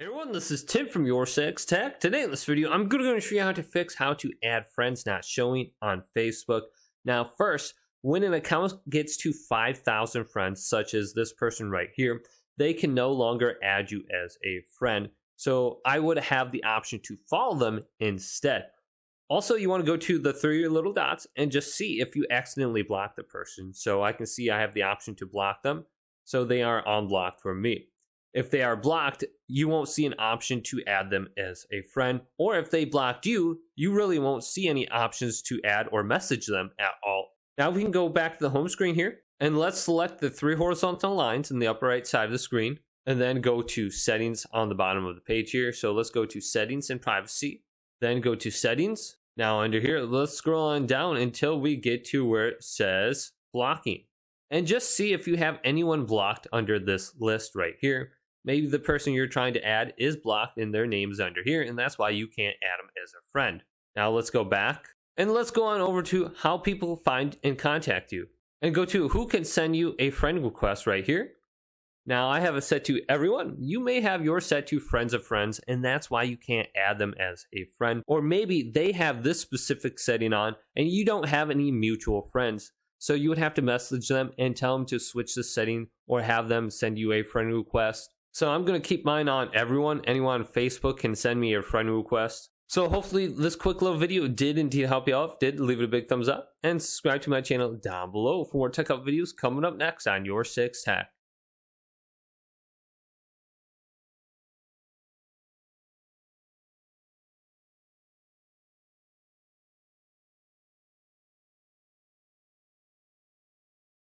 Hey everyone, this is Tim from YourSixTech. Today in this video, I'm going to show you how to fix how to add friends not showing on Facebook. Now first, when an account gets to 5,000 friends, such as this person right here, they can no longer add you as a friend. So I would have the option to follow them instead. Also, you want to go to the three little dots and just see if you accidentally block the person. So I can see I have the option to block them, so they are unblocked for me. If they are blocked, you won't see an option to add them as a friend. Or if they blocked you, you really won't see any options to add or message them at all. Now we can go back to the home screen here, and let's select the three horizontal lines in the upper right side of the screen, and then go to settings on the bottom of the page here. So let's go to settings and privacy, then go to settings. Now under here, let's scroll on down until we get to where it says blocking. And just see if you have anyone blocked under this list right here. Maybe the person you're trying to add is blocked and their name is under here, and that's why you can't add them as a friend. Now let's go back and let's go on over to how people find and contact you, and go to who can send you a friend request right here. Now I have it set to everyone. You may have yours set to friends of friends, and that's why you can't add them as a friend. Or maybe they have this specific setting on and you don't have any mutual friends. So you would have to message them and tell them to switch the setting or have them send you a friend request. So I'm going to keep mine on everyone. Anyone on Facebook can send me a friend request. So hopefully this quick little video did indeed help you out. If it did, leave it a big thumbs up and subscribe to my channel down below for more tech up videos coming up next on YourSixTech.